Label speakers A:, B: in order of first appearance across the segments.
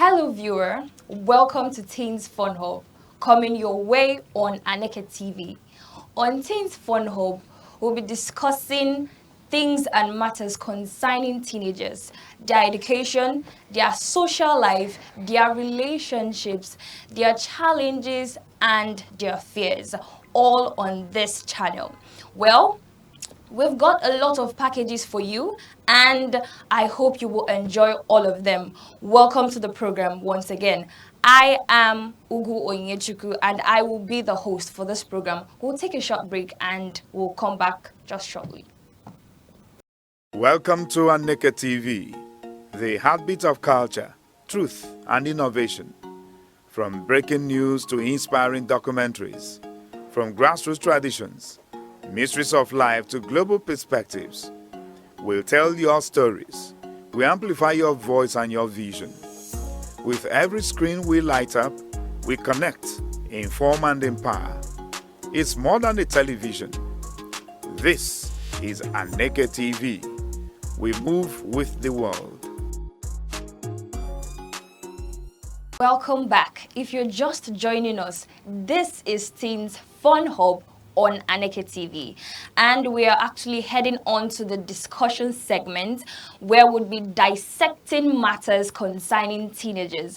A: Hello viewer, welcome to Teens Fun Hub, coming your way on Aneke TV. On Teens Fun Hub, we'll be discussing things and matters concerning teenagers, their education, their social life, their relationships, their challenges, and their fears, all on this channel. Well, we've got a lot of packages for you, and I hope you will enjoy all of them. Welcome to the program once again. I am Ugu Onyechuku, and I will be the host for this program. We'll take a short break and we'll come back just shortly.
B: Welcome to Aneke TV, the heartbeat of culture, truth, and innovation. From breaking news to inspiring documentaries, from grassroots traditions, mysteries of life to global perspectives. We'll tell your stories. We amplify your voice and your vision. With every screen we light up, we connect, inform, and empower. It's more than a television. This is Aneke TV. We move with the world.
A: Welcome back. If you're just joining us, this is Teens Fun Hub on Aneke TV, and we are actually heading on to the discussion segment where we'll be dissecting matters concerning teenagers.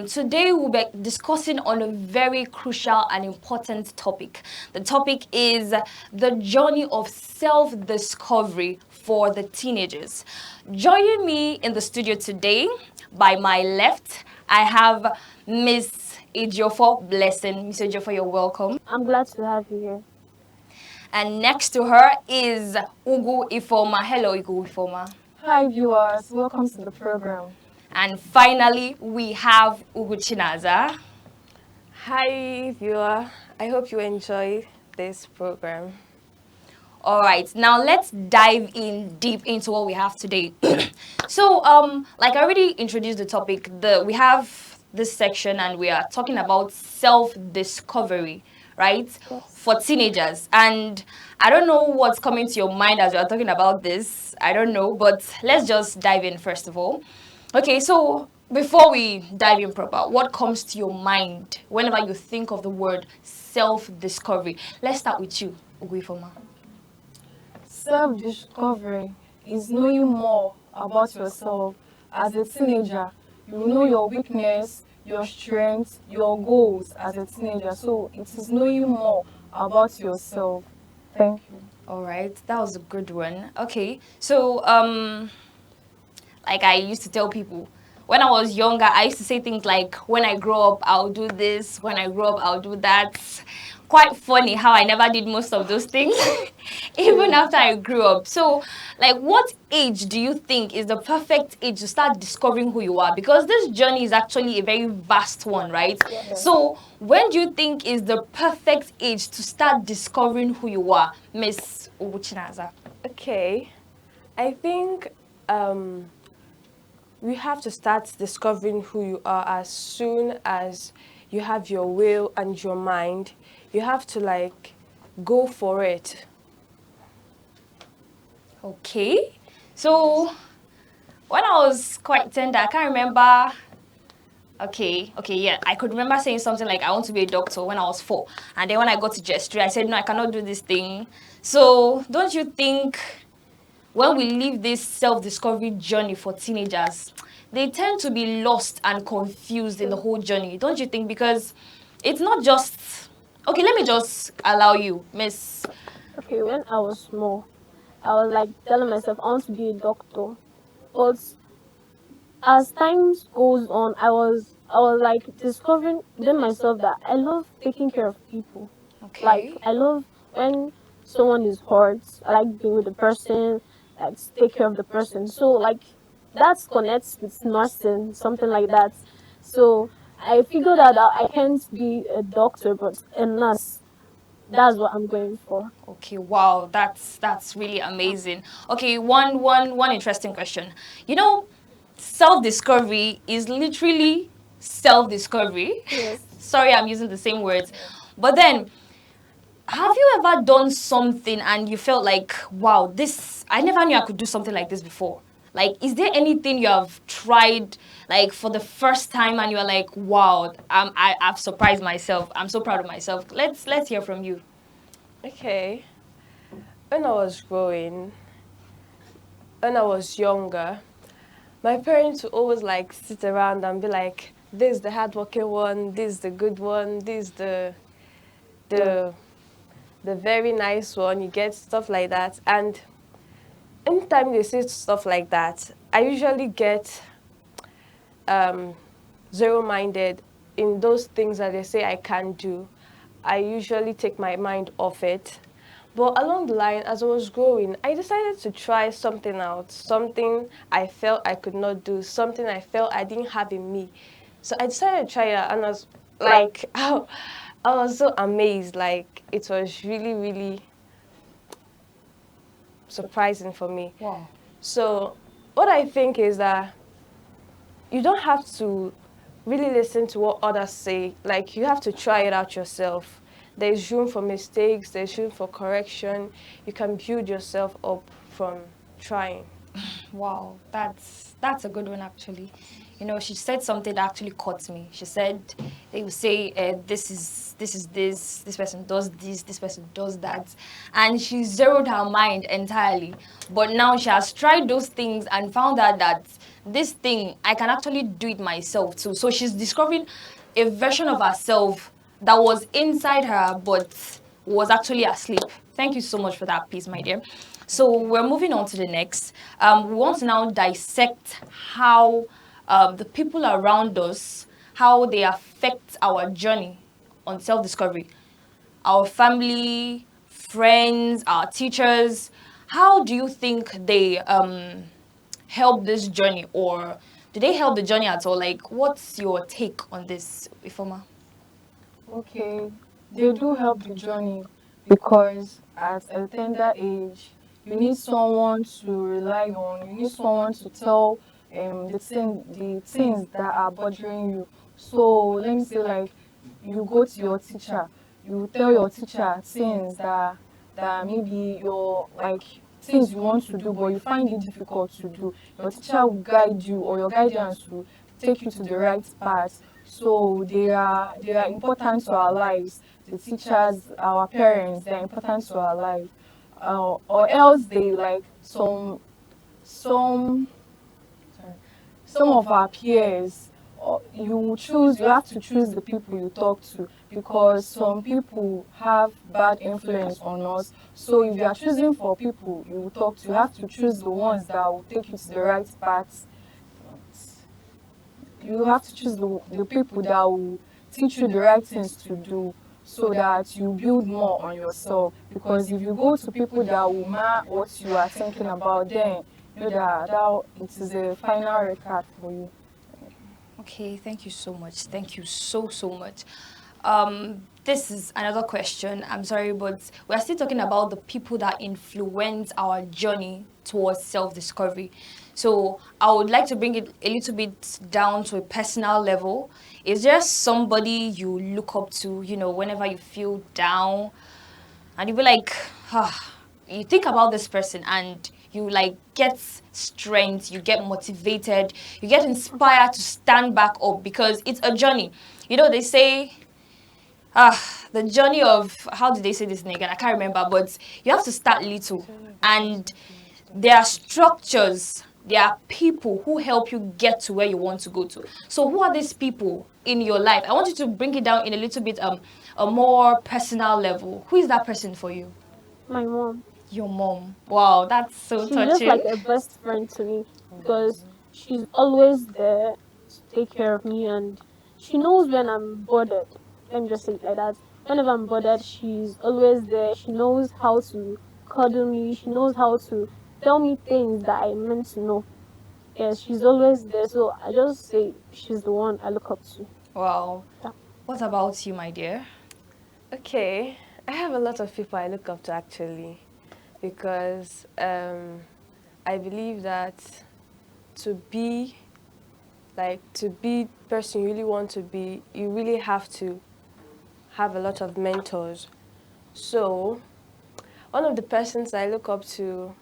A: Today we'll be discussing on a very crucial and important topic. The topic is the journey of self-discovery for the teenagers. Joining me in the studio today, by my left, I have Miss Ejiofor Blessing. Miss Ejiofor, you're welcome.
C: I'm glad to have you here.
A: And next to her is Ugu Ifoma. Hello, Ugu Ifoma.
C: Hi, viewers. Welcome to the program.
A: And finally, we have Ugu Chinaza.
D: Hi, viewer. I hope you enjoy this program.
A: All right, now let's dive in deep into what we have today. So, like I already introduced the topic, we have this section and we are talking about self-discovery, right?
C: Yes.
A: For teenagers. And I don't know what's coming to your mind as we are talking about this. I don't know, but let's just dive in first of all. Okay, so before we dive in proper, what comes to your mind whenever you think of the word self-discovery? Let's start with you, Uguifoma.
C: Self-discovery is knowing more about yourself. As a teenager, you know your weakness, your strengths, your goals as a teenager. So it is knowing more about yourself. Thank you.
A: All right, that was a good one. Okay, so like I used to tell people, when I was younger, I used to say things like, when I grow up, I'll do this. When I grow up, I'll do that. Quite funny how I never did most of those things, even after I grew up. So, like, what age do you think is the perfect age to start discovering who you are? Because this journey is actually a very vast one, right?
C: Yes.
A: So, when do you think is the perfect age to start discovering who you are, Miss Ubuchinaza?
D: Okay, I think we have to start discovering who you are as soon as you have your will and your mind. You have to, like, go for it.
A: Okay, so when I was quite tender, I can't remember. Okay, yeah, I could remember saying something like, I want to be a doctor when I was 4. And then when I got to Gestry, I said, no, I cannot do this thing. So don't you think when we leave this self-discovery journey for teenagers, they tend to be lost and confused in the whole journey, don't you think? Because it's not just... Okay, let me just allow you, Miss...
C: Okay, when I was small, I was like telling myself I want to be a doctor. But as time goes on, I was like discovering within myself that I love taking care of people.
A: Okay.
C: Like I love when someone is hurt. I like being with the person, like take care of the person. So like that connects with nursing, something like that. So I figured out that I can't be a doctor, but a nurse. That's what I'm going for.
A: Okay, wow, that's really amazing. Okay, one interesting question. You know, self-discovery is literally self-discovery.
C: Yes.
A: Sorry, I'm using the same words. But then, have you ever done something and you felt like, wow, I never knew I could do something like this before? Like, is there anything you have tried, like, for the first time and you're like, wow, I've surprised myself. I'm so proud of myself. Let's hear from you.
D: Okay. When I was growing, when I was younger, my parents would always like sit around and be like, this is the hardworking one, this is the good one, this is the the very nice one, you get stuff like that. And anytime they say stuff like that, I usually get um, zero-minded in those things that they say I can do. I usually take my mind off it. But along the line, as I was growing, I decided to try something out, something I felt I could not do, something I felt I didn't have in me. So I decided to try it, and I was like, I was so amazed. Like, it was really, really surprising for me.
A: Wow.
D: So what I think is that you don't have to really listen to what others say. Like, you have to try it out yourself. There's room for mistakes, there's room for correction. You can build yourself up from trying.
A: Wow, that's a good one actually. You know, she said something that actually caught me. She said they would say this person does this person does that, and she zeroed her mind entirely. But now she has tried those things and found out that this thing I can actually do it myself too. So she's discovering a version of herself that was inside her but was actually asleep. Thank you so much for that piece, my dear. So we're moving on to the next. We want to now dissect how the people around us, how they affect our journey on self-discovery. Our family, friends, our teachers. How do you think they help this journey, or do they help the journey at all? Like, what's your take on this, Ifoma?
E: Okay, they do help the journey because at a tender age, you need someone to rely on. You need someone to tell the things that are bothering you. So let me say, like, you go to your teacher, you tell your teacher things that maybe your like things you want to do, but you find it difficult to do. Your teacher will guide you, or your guidance will take you to the right path. So they are important to our lives. The teachers, our parents, they are important to our life. Or else they like some sorry, some of our peers. You have to choose the people you talk to, because some people have bad influence on us. So if you are choosing for people you will talk to, you have to choose the ones that will take you to the right path. You have to choose the people that will teach you the right things to do, so that you build more on yourself. Because if you go to people that will mar what you are thinking about, then you know that it is a final record for you.
A: Okay, thank you so much. Thank you so much. This is another question. I'm sorry, but we're still talking about the people that influence our journey towards self-discovery. So I would like to bring it a little bit down to a personal level. Is there somebody you look up to, you know, whenever you feel down, and you be like, ah, you think about this person and you like get strength, you get motivated, you get inspired to stand back up, because it's a journey. You know, they say, the journey of, how did they say this thing again? I can't remember, but you have to start little. And there are structures, there are people who help you get to where you want to go to. So who are these people in your life? I want you to bring it down in a little bit a more personal level. Who is that person for you?
C: My mom.
A: Your mom. Wow, that's so
C: She's just like
A: touching.
C: a best friend to me because she's always there to take care of me, and she knows when I'm bothered. Let me just say it like that. Whenever I'm bothered, she's always there. She knows how to cuddle me. She knows how to tell me things that I meant to know. Yes, she's always there. So I just say she's the one I look up to.
A: Wow.
C: Yeah.
A: What about you, my dear?
D: Okay, I have a lot of people I look up to actually, because I believe that to be to be the person you really want to be, you really have to have a lot of mentors. So one of the persons I look up to,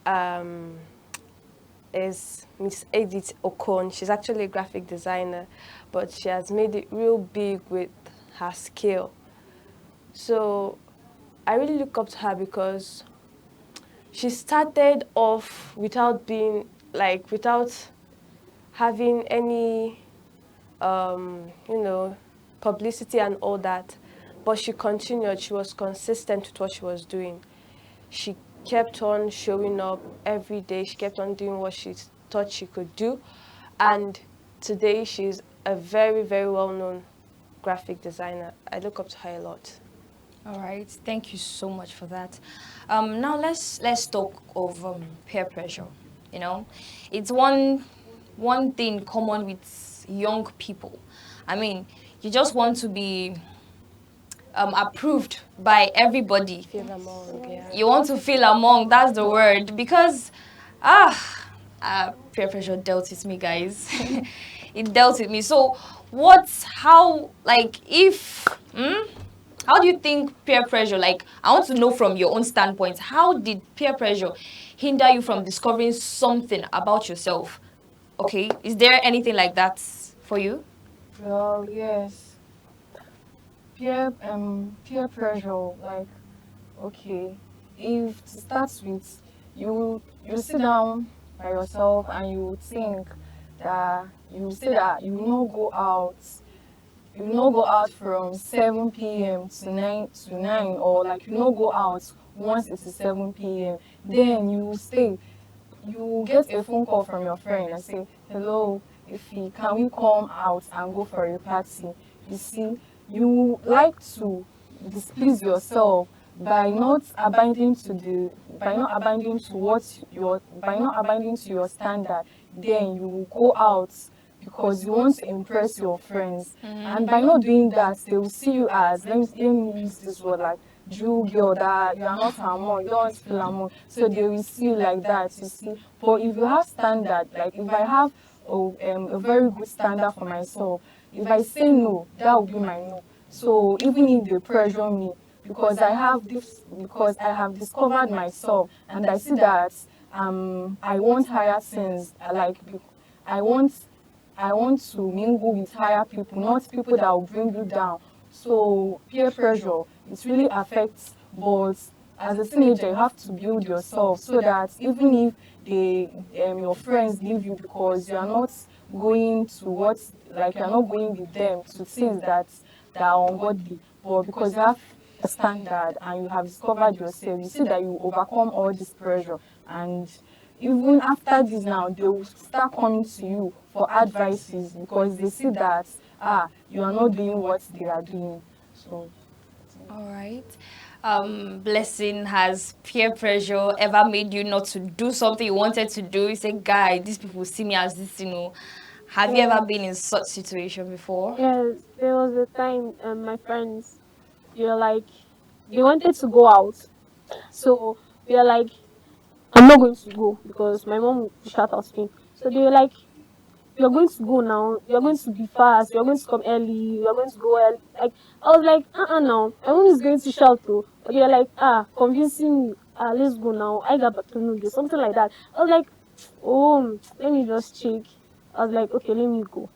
D: um, is Miss Edith Okon. She's actually a graphic designer, but she has made it real big with her skill. So I really look up to her because she started off without being like without having any publicity and all that, but she continued. She was consistent with what she was doing. She kept on showing up every day. She kept on doing what she thought she could do, and today she's a very, very well-known graphic designer. I look up to her a lot.
A: All right, thank you so much for that. Now let's talk of peer pressure. You know, it's one thing common with young people. I mean, you just want to be approved by everybody.
D: Feel among, yeah.
A: You want to feel among. That's the word, because peer pressure dealt with me, guys. It dealt with me. So, how do you think peer pressure, like, I want to know from your own standpoint, how did peer pressure hinder you from discovering something about yourself? Okay, is there anything like that for you?
E: Well, yes. Peer pressure, like, okay, if to start with, you sit down by yourself and you think that you say that you will not go out from 7 p.m. to 9 or like you will not go out once it is 7 p.m. Then you will stay. You get a phone call from your friend and say, hello, Ify, can we come out and go for a party? You see, you like to displease yourself by not abiding to the by not abiding to what your by not abiding to your standard. Then you will go out because you want to impress your friends, and by not doing that they will see you as, let me use this word, like Jew girl, that you are not among, you don't feel among, so they will see you like that, you see. But if you have standard, like if I have a very good standard for myself, if I say no, that will be my no. So even if they pressure me, because I have discovered myself and I see that I want higher things, like I want I want to mingle with higher people, not people that will bring you down. So peer pressure, it really affects, but as a teenager, you have to build yourself so that even if your friends leave you because you are not going to like you are not going with them to things that are ungodly, but because you have a standard and you have discovered yourself, you see that you overcome all this pressure, and even after this now they will start coming to you for advices because they see that you are not doing what they are doing. So
A: All right. Blessing, has peer pressure ever made you not to do something you wanted to do? You say, guy, these people see me as this, Have you ever been in such situation before?
C: Yes, there was a time my friends, they were like, they wanted to go out. So we are like, I'm not going to go because my mom will shout out to me. So they were like, you're going to go now, you're going to be fast, you're going to come early, you're going to go early. Like, I was like, now, my mom is going to shout too. But they're like, convincing me, let's go now, I got back to Nuge, something like that. I was like, oh, let me just check. I was like, okay, let me go.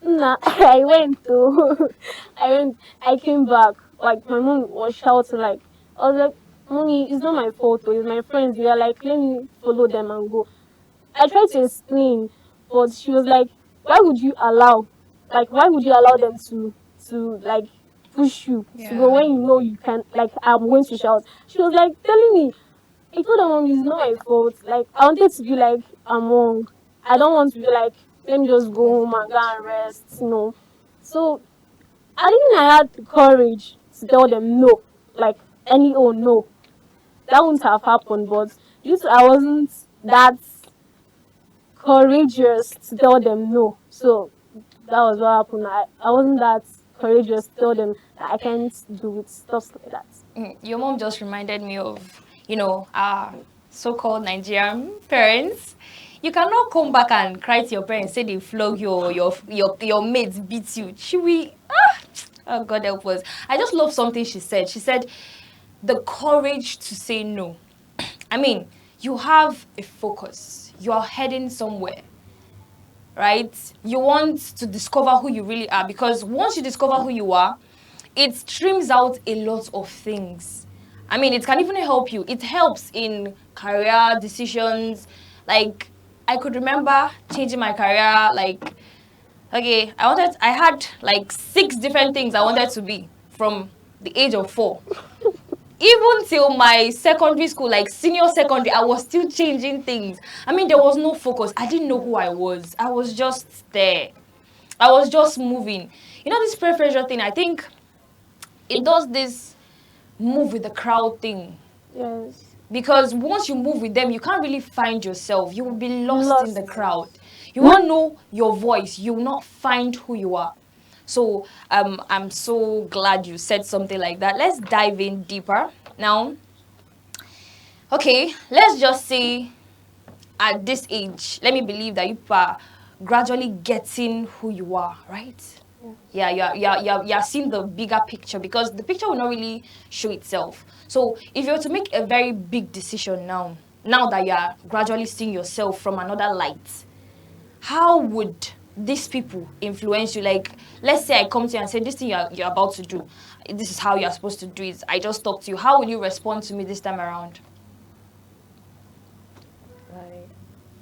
C: Nah, I went to, I came back, like, my mom was shouting, like, I was like, mommy, it's not my fault, though, it's my friends. They are like, let me follow them and go. I tried to explain, but she was like, "Why would you allow, why would you allow them to like push you to go
A: Yeah.
C: when you know you can? Like, I'm going to shout." She was like telling me, I told her, "Mom, it's not my fault. Like, I wanted to be like among. I don't want to be like, let me just go home and go and rest. So I think I had the courage to tell them no, like any no. That wouldn't have happened, but due to I wasn't that courageous to tell them no. So that was what happened. I wasn't that courageous to tell them that I can't do it, stuff like that.
A: Your mom just reminded me of, our so-called Nigerian parents. You cannot come back and cry to your parents, say they flog your mates beat you. She will, oh God help us. I just love something she said. She said, the courage to say no. I mean, you have a focus. you are heading somewhere, right? You want to discover who you really are, because once you discover who you are, it streams out a lot of things. I mean, it can even help you. It helps in career decisions. Like, I could remember changing my career. Like, okay, I had like 6 different things I wanted to be from the age of 4. Even till my secondary school, like senior secondary, I was still changing things. I mean, there was no focus. I didn't know who I was. I was just there. I was just moving. You know, this peer pressure thing, I think it does this move with the crowd thing.
C: Yes.
A: Because once you move with them, you can't really find yourself. You will be lost in the
C: Lost.
A: crowd. You won't know your voice. You will not find who you are. So I'm so glad you said something like that. Let's dive in deeper now. Okay, let's just say at this age, let me believe that you are gradually getting who you are, right? Yeah, you're seeing the bigger picture, because the picture will not really show itself. So if you're to make a very big decision now that you're gradually seeing yourself from another light, how would these people influence you? Like, let's say I come to you and say, this thing you're about to do, this is how you're supposed to do it. I just talk to you. How will you respond to me this time around?
D: Like,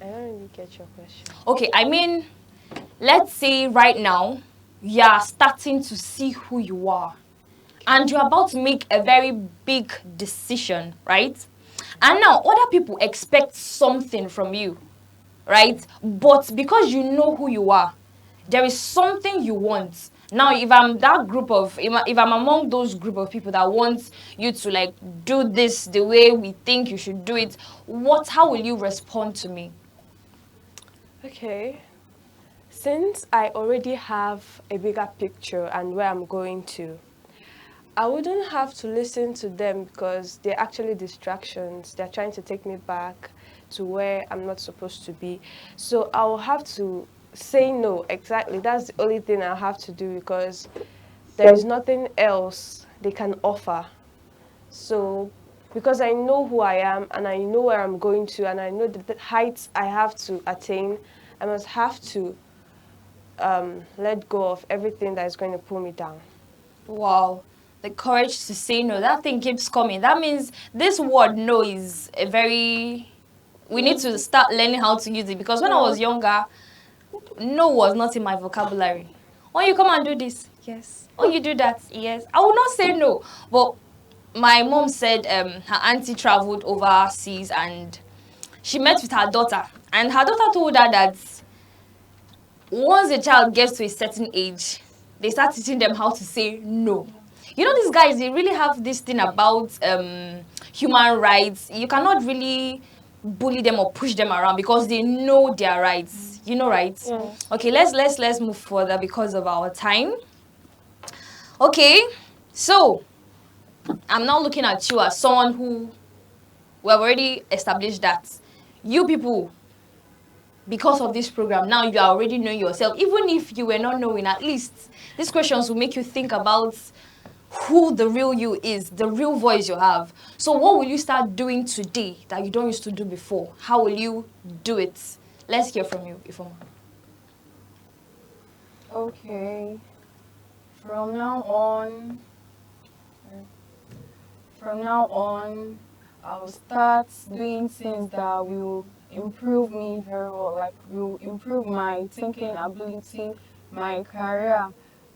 D: I don't really get your question.
A: Okay, I mean, let's say right now, you're starting to see who you are. And you're about to make a very big decision, right? And now other people expect something from you, right? But because you know who you are, there is something you want. Now, if I'm if I'm among those group of people that want you to like do this the way we think you should do it, how will you respond to me?
D: Okay. Since I already have a bigger picture and where I'm going to, I wouldn't have to listen to them, because they're actually distractions. They're trying to take me back to where I'm not supposed to be. So I'll have to say no. Exactly. That's the only thing I'll have to do, because there is nothing else they can offer. So because I know who I am and I know where I'm going to and I know the heights I have to attain, I must have to let go of everything that is going to pull me down.
A: Wow, the courage to say no. That thing keeps coming. That means this word no is a very... We need to start learning how to use it, because when I was younger, no was not in my vocabulary. Oh, you come and do this? Yes. Oh, you do that? Yes. I would not say no. But my mom said her auntie traveled overseas and she met with her daughter. And her daughter told her that once a child gets to a certain age, they start teaching them how to say no. You know, these guys, they really have this thing about human rights. You cannot really bully them or push them around because they know their rights. You know, right?
C: Yes.
A: Okay, let's move further because of our time. Okay, so I'm now looking at you as someone who we have already established that you people, because of this program, now you are already knowing yourself. Even if you were not knowing, at least these questions will make you think about who the real you is, the real voice you have. So what will you start doing today that you don't used to do before? How will you do it? Let's hear from you, Ifoma.
E: Okay. From now on, from now on, I'll start doing things that will improve me very well, like will improve my thinking ability, my career.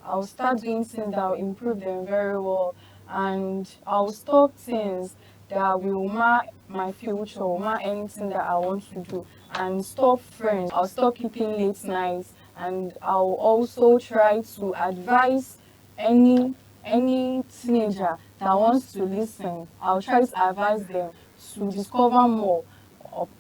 E: I'll start doing things that will improve them very well, and I'll stop things that will mar my future, mar anything that I want to do, and stop friends. I'll stop keeping late nights, and I'll also try to advise any any teenager that wants to listen. I'll try to advise them to discover more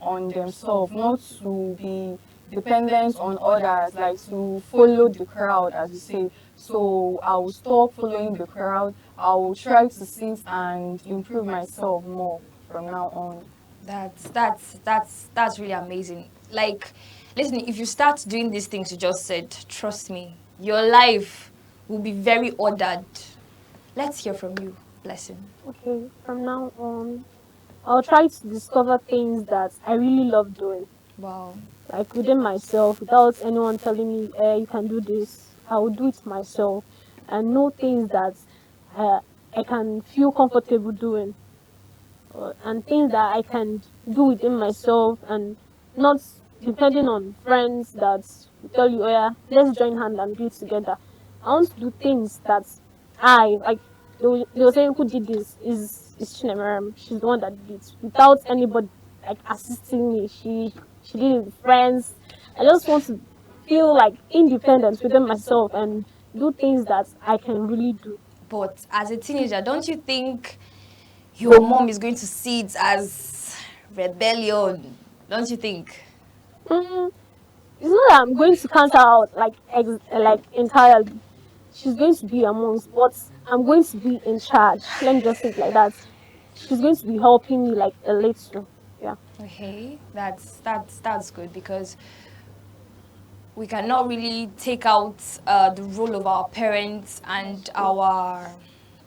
E: on themselves, not to be dependent on others, like to follow the crowd, as you say. So I will stop following the crowd. I will try to sit and improve myself more from now on.
A: That's really amazing. Like, listen, if you start doing these things you just said, trust me, your life will be very ordered. Let's hear from you, Blessing.
C: Okay, from now on, I'll try to discover things that I really love doing.
A: Wow.
C: like within myself, without anyone telling me, you can do this. I will do it myself and know things that uh, I can feel comfortable doing, and things that I can do within myself, and not depending on friends that will tell you, oh yeah, let's join hand and do it together. I want to do things that I like. They will say, who did this? Is Chinemeram. She's the one that did it without anybody like assisting me. She did it with friends. I just want to feel like independent within myself and do things that I can really do.
A: But as a teenager, don't you think your mom is going to see it as rebellion? Don't you think?
C: Mm, it's not that I'm going to cancel out like like entirely. She's going to be amongst, but I'm going to be in charge. Let me just say it like that. She's going to be helping me like a little. Yeah.
A: Okay, that's good, because we cannot really take out the role of our parents and our,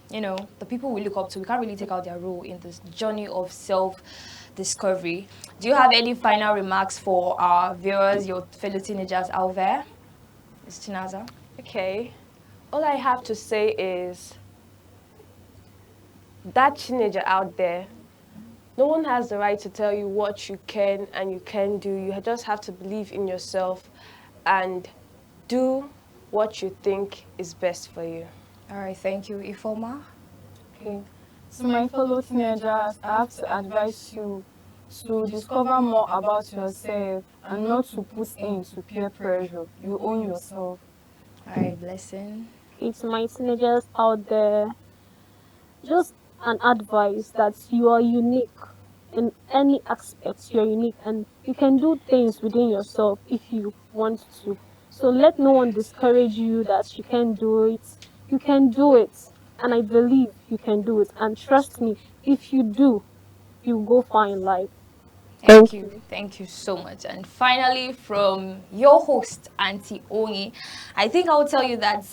A: the people we look up to. We can't really take out their role in this journey of self-discovery. Do you have any final remarks for our viewers, your fellow teenagers out there, Ms. Chinaza?
D: Okay. All I have to say is that teenager out there, no one has the right to tell you what you can and you can do. You just have to believe in yourself and do what you think is best for you.
A: All right, thank you. Ifoma?
E: Okay. To my fellow teenagers, I have to advise you to discover more about yourself and not to put into peer pressure. You own yourself.
A: All right, Blessing.
C: It's my teenagers out there. Just an advice that you are unique in any aspect. You're unique and you can do things within yourself if you want to. So let no one discourage you that you can do it. You can do it. And I believe you can do it. And trust me, if you do, you go far in life.
A: Thank you. Thank you so much. And finally, from your host, Auntie Ongi, I think I will tell you that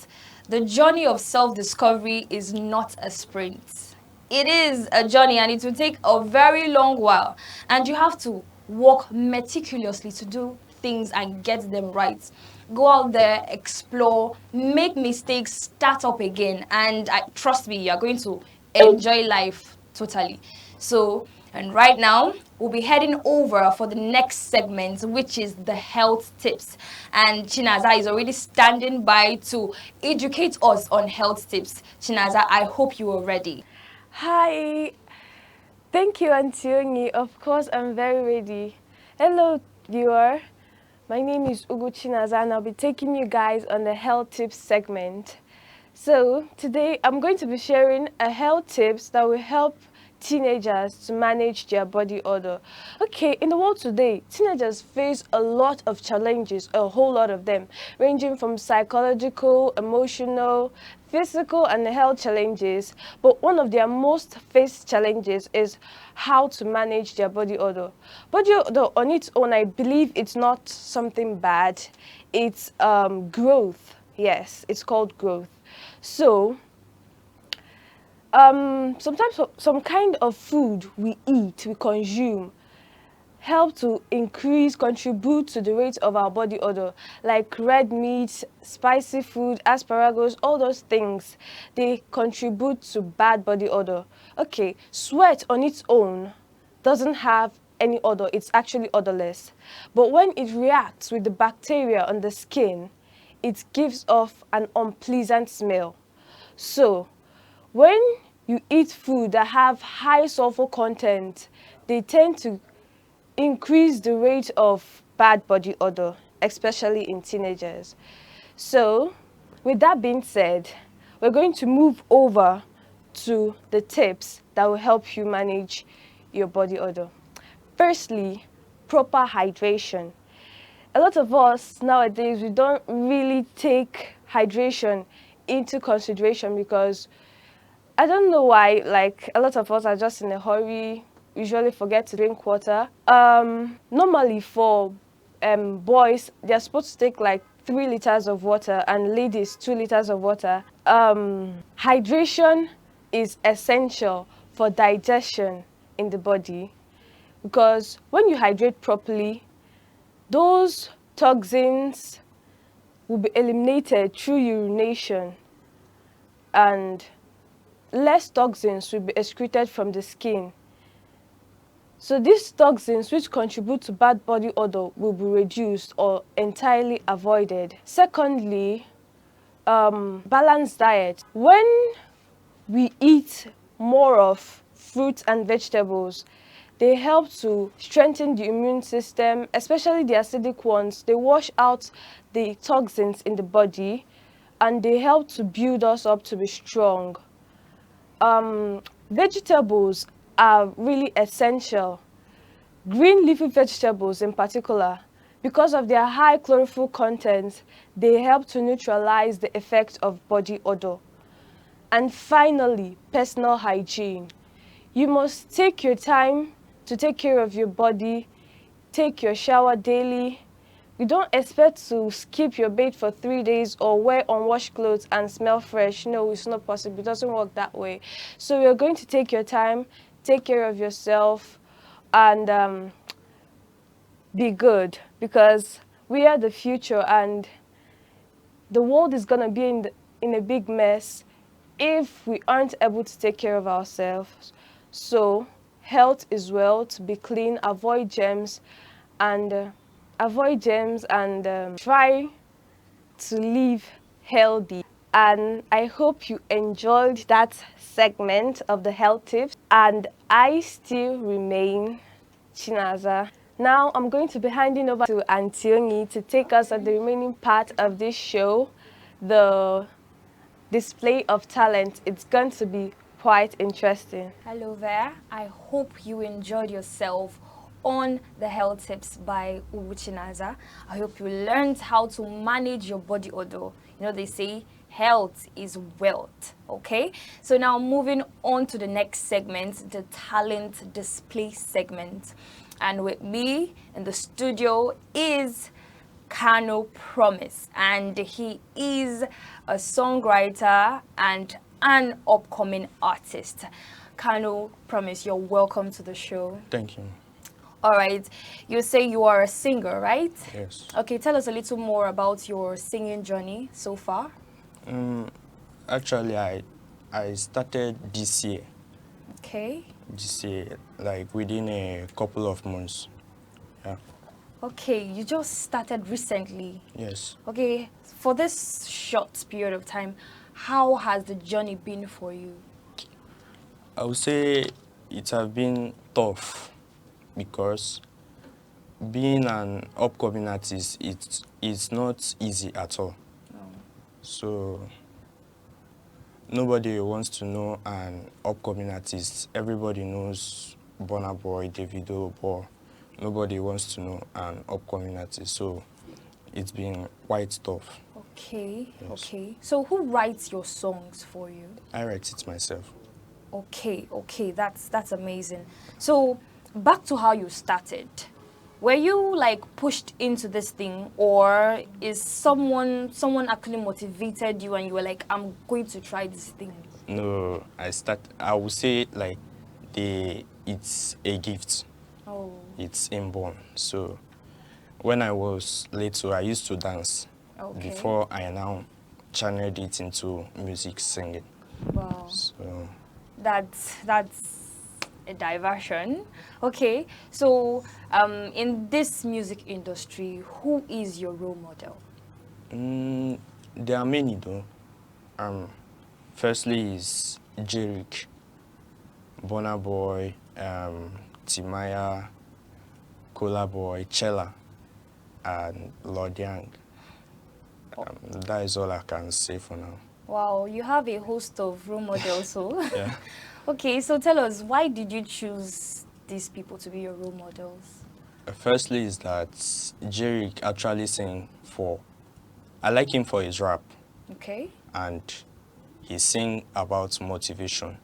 A: the journey of self-discovery is not a sprint. It is a journey, and it will take a very long while. And you have to work meticulously to do things and get them right. Go out there, explore, make mistakes, start up again. And trust me, you're going to enjoy life totally. So, and right now, we'll be heading over for the next segment, which is the health tips. And Chinaza is already standing by to educate us on health tips. Chinaza, I hope you are ready.
D: Hi. Thank you, Antioni. Of course, I'm very ready. Hello, viewer. My name is Ugu Chinaza, and I'll be taking you guys on the health tips segment. So today, I'm going to be sharing a health tips that will help teenagers to manage their body odor. Okay, in the world today, teenagers face a lot of challenges, a whole lot of them, ranging from psychological, emotional, physical, and health challenges. But one of their most faced challenges is how to manage their body odor. Body odor on its own, I believe it's not something bad. It's growth. Yes, it's called growth. So sometimes some kind of food we eat, we consume, help to contribute to the rate of our body odor, like red meat, spicy food, asparagus, all those things, they contribute to bad body odor. Okay, sweat on its own doesn't have any odor, it's actually odorless. But when it reacts with the bacteria on the skin, it gives off an unpleasant smell. So, when you eat food that have high sulfur content, they tend to increase the rate of bad body odor, especially in teenagers. So, with that being said, we're going to move over to the tips that will help you manage your body odor. Firstly, proper hydration. A lot of us nowadays, we don't really take hydration into consideration because I don't know why, like a lot of us are just in a hurry, usually forget to drink water. Normally for boys, they're supposed to take like 3 liters of water and ladies 2 liters of water. Hydration is essential for digestion in the body because when you hydrate properly, those toxins will be eliminated through urination, and less toxins will be excreted from the skin. So these toxins which contribute to bad body odor will be reduced or entirely avoided. Secondly, balanced diet. When we eat more of fruits and vegetables, they help to strengthen the immune system, especially the acidic ones. They wash out the toxins in the body and they help to build us up to be strong. Vegetables are really essential. Green leafy vegetables in particular, because of their high chlorophyll content, they help to neutralize the effect of body odor. And finally, personal hygiene. You must take your time to take care of your body, take your shower daily. You don't expect to skip your bath for 3 days or wear unwashed clothes and smell fresh. No, it's not possible. It doesn't work that way. So you're going to take your time, take care of yourself, and be good, because we are the future and the world is going to be in a big mess if we aren't able to take care of ourselves. So health is wealth. Be clean, avoid germs, and try to live healthy. And I hope you enjoyed that segment of the health tips. And I still remain Chinaza. Now I'm going to be handing over to Antioni to take us on the remaining part of this show, the display of talent. It's going to be quite interesting.
A: Hello there. I hope you enjoyed yourself on the health tips by Ubuchinaza. I hope you learned how to manage your body odor. You know, they say health is wealth. Okay, so now moving on to the next segment, the talent display segment. And with me in the studio is Kano Promise, and he is a songwriter and an upcoming artist. Kano Promise, you're welcome to the show.
F: Thank you.
A: All right, you say you are a singer, right?
F: Yes.
A: Okay, tell us a little more about your singing journey so far.
F: Actually, I started this year.
A: Okay.
F: This year, like within a couple of months. Yeah.
A: Okay, you just started recently.
F: Yes.
A: Okay, for this short period of time, how has the journey been for you?
F: I would say it has been tough because being an upcoming artist, it's not easy at all.
A: Oh.
F: So nobody wants to know an upcoming artist. Everybody knows Burna Boy, Davido, but nobody wants to know an upcoming artist. So it's been quite tough.
A: Okay,
F: Yes.
A: okay. So who writes your songs for you?
F: I write it myself.
A: Okay, okay, that's amazing. So back to how you started. Were you like pushed into this thing, or is someone actually motivated you and you were like, I'm going to try this thing?
F: No, I would say like it's a gift.
A: Oh.
F: It's inborn. So when I was little, I used to dance.
A: Okay.
F: Before I now channeled it into music singing.
A: Wow.
F: So
A: That's a diversion. Okay, so in this music industry, who is your role model?
F: there are many though. Firstly is Jerick, Burna Boy, Timaya, Kola Boy, Chella, and Lord Young. That is all I can say for now.
A: Wow, you have a host of role models. So,
F: Yeah.
A: okay, so tell us, why did you choose these people to be your role models?
F: Firstly is that Jerick actually I like him for his rap,
A: Okay.
F: and he sing about motivation.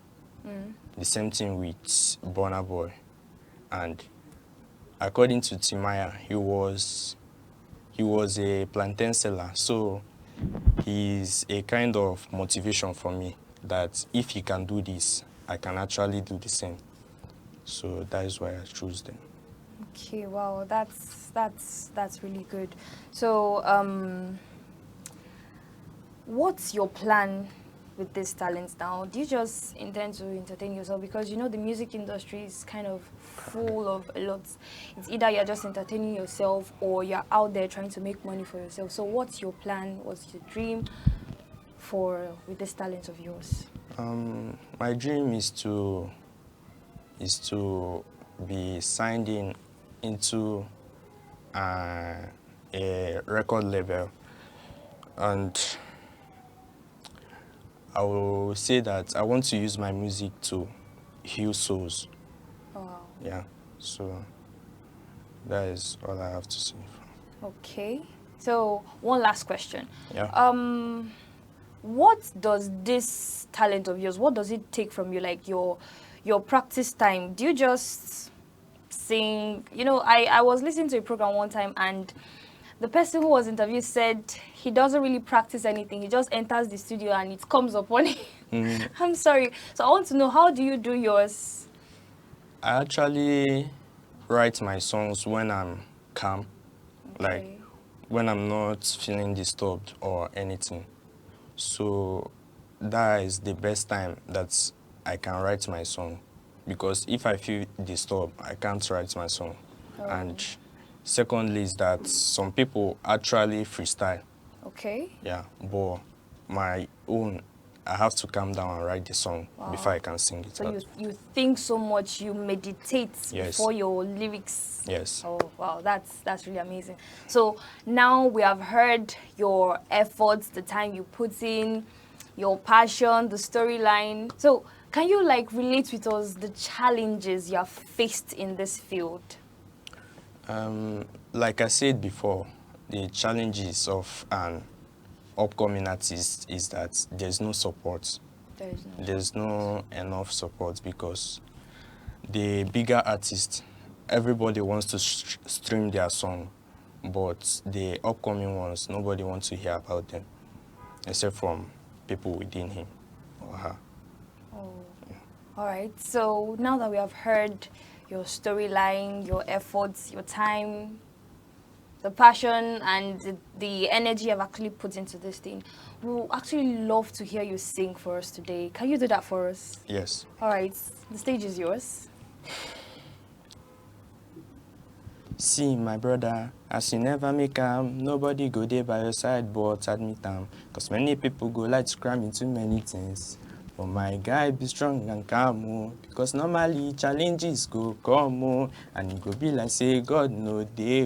A: Mm.
F: The same thing with Burna Boy. And according to Timaya, he was a plantain seller. So he's a kind of motivation for me that if he can do this, I can actually do the same. So that is why I chose them.
A: Okay, wow, that's really good. So, what's your plan with these talents now? Do you just intend to entertain yourself? Because you know the music industry is kind of full of a lot. It's either you're just entertaining yourself or you're out there trying to make money for yourself. So what's your plan? What's your dream for with this talent of yours?
F: My dream is to be signed into a record label, and I will say that I want to use my music to heal souls.
A: Oh, wow.
F: Yeah, so that is all I have to say.
A: Okay. So one last question.
F: Yeah.
A: What does this talent of yours, what does it take from you, like your practice time? Do you just sing? You know, I was listening to a program one time and the person who was interviewed said he doesn't really practice anything. He just enters the studio and it comes upon him. I'm sorry. So I want to know, how do you do yours?
F: I actually write my songs when I'm calm, like
A: Okay.
F: when I'm not feeling disturbed or anything. So that is the best time that I can write my song, because if I feel disturbed, I can't write my song.
A: Oh.
F: And secondly is that some people actually freestyle,
A: Okay.
F: yeah, but my own, I have to calm down and write the song before I can sing it
A: So
F: out.
A: you think so much, you meditate
F: Yes.
A: before your lyrics.
F: Yes.
A: Oh wow, that's really amazing. So now we have heard your efforts, the time you put in, your passion, the storyline. So can you like relate with us the challenges you have faced in this field?
F: Like I said before, the challenges of an upcoming artist is that there's no support.
A: There is no.
F: There's no enough support, because the bigger artists, everybody wants to stream their song, but the upcoming ones, nobody wants to hear about them, except from people within him or her.
A: Oh. All right. So now that we have heard your storyline, your efforts, your time, the passion and the energy I've actually put into this thing, we would actually love to hear you sing for us today. Can you do that for us?
F: Yes.
A: All right. The stage is yours.
F: See, my brother, as you never make nobody go there by your side but admit cause many people go like to cram into many things. But my guy, be strong and calm, because normally challenges go come, and it go be like say God no dey,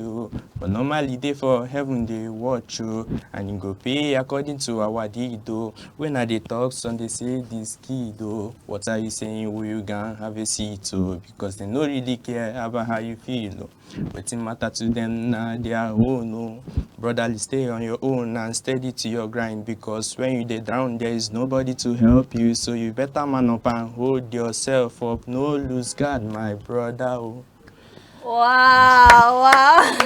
F: but normally they for heaven they watch, and it go pay according to our deed, When I dey talk, some they say this kid, what are you saying? Will you gan have a seat, because they no really care about how you feel, But it matter to them now, their own, Brotherly, stay on your own and steady to your grind, because when you dey down, there is nobody to help you. So you better man up and hold yourself up. No lose guard, my brother.
A: Wow, wow.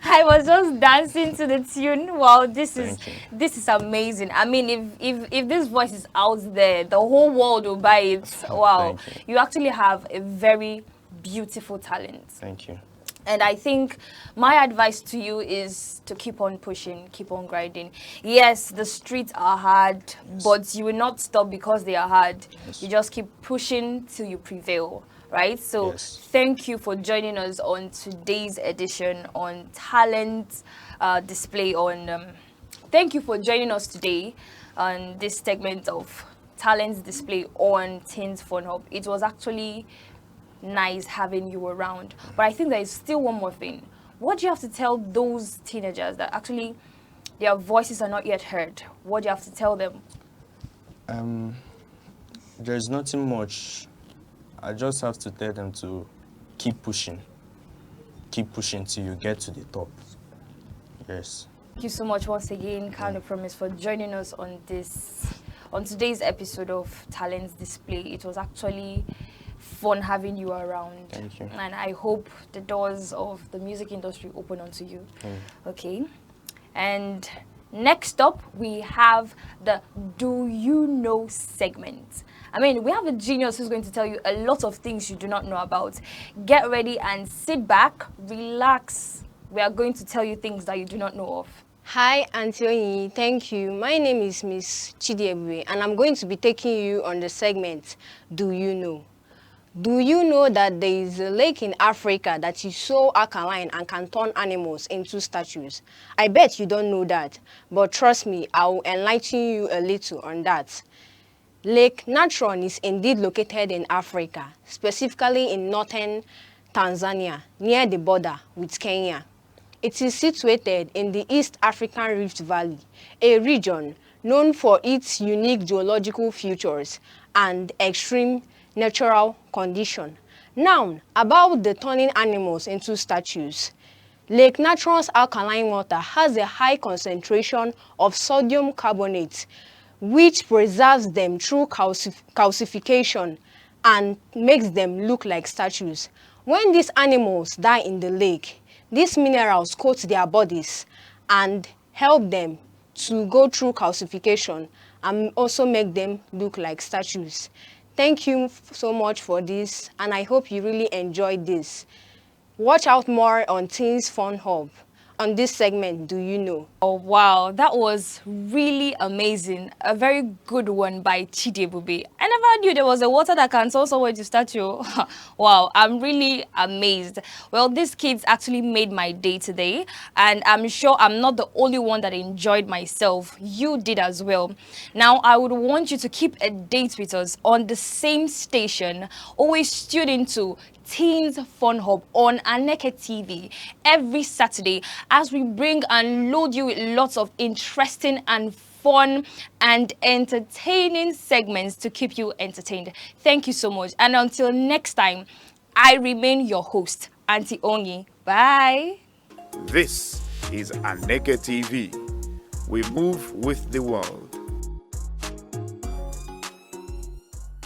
A: I was just dancing to the tune. Wow, this is amazing. I mean, if this voice is out there, the whole world will buy it. Wow. You actually have a very beautiful talent.
F: Thank you.
A: And I think my advice to you is to keep on pushing, keep on grinding. Yes, the streets are hard, but you will not stop because they are hard. You just keep pushing till you prevail, right? So thank you for joining us on today's edition on Talent Display on... thank you for joining us today on this segment of Talent Display on Teens Fun Hub. It was actually nice having you around, but I think there is still one more thing. What do you have to tell those teenagers that actually their voices are not yet heard? What do you have to tell them?
F: There's nothing much. I just have to tell them to keep pushing till you get to the top. Yes.
A: Thank you so much once again, Kind Promise, for joining us on today's episode of Talents Display. It was actually fun having you around.
F: Thank you.
A: And I hope the doors of the music industry open onto you. Okay. And next up, we have the Do You Know segment. I mean, we have a genius who's going to tell you a lot of things you do not know about. Get ready and sit back, relax. We are going to tell you things that you do not know of.
G: Hi, Auntie. Thank you. My name is Miss Chidiebwe, and I'm going to be taking you on the segment, Do You Know? Do you know that there is a lake in Africa that is so alkaline and can turn animals into statues? I bet you don't know that, but trust me, I will enlighten you a little on that. Lake Natron is indeed located in Africa, specifically in northern Tanzania, near the border with Kenya. It is situated in the East African Rift Valley, a region known for its unique geological features and extreme natural condition. Now, about the turning animals into statues. Lake Natron's alkaline water has a high concentration of sodium carbonate, which preserves them through calcification and makes them look like statues. When these animals die in the lake, these minerals coat their bodies and help them to go through calcification and also make them look like statues. Thank you so much for this, and I hope you really enjoyed this. Watch out more on Teens Fun Hub. On this segment, Do You Know?
A: Oh wow, that was really amazing. A very good one by Chidiebube. I never knew there was a water that can turn someone to statue. Wow, I'm really amazed. Well, these kids actually made my day today, and I'm sure I'm not the only one that enjoyed myself. You did as well. Now, I would want you to keep a date with us on the same station, always tuned into Teens Fun Hub on Aneke TV every Saturday as we bring and load you with lots of interesting and fun and entertaining segments to keep you entertained. Thank you so much. And until next time, I remain your host, Auntie Ongi. Bye.
B: This is Aneke TV. We move with the world.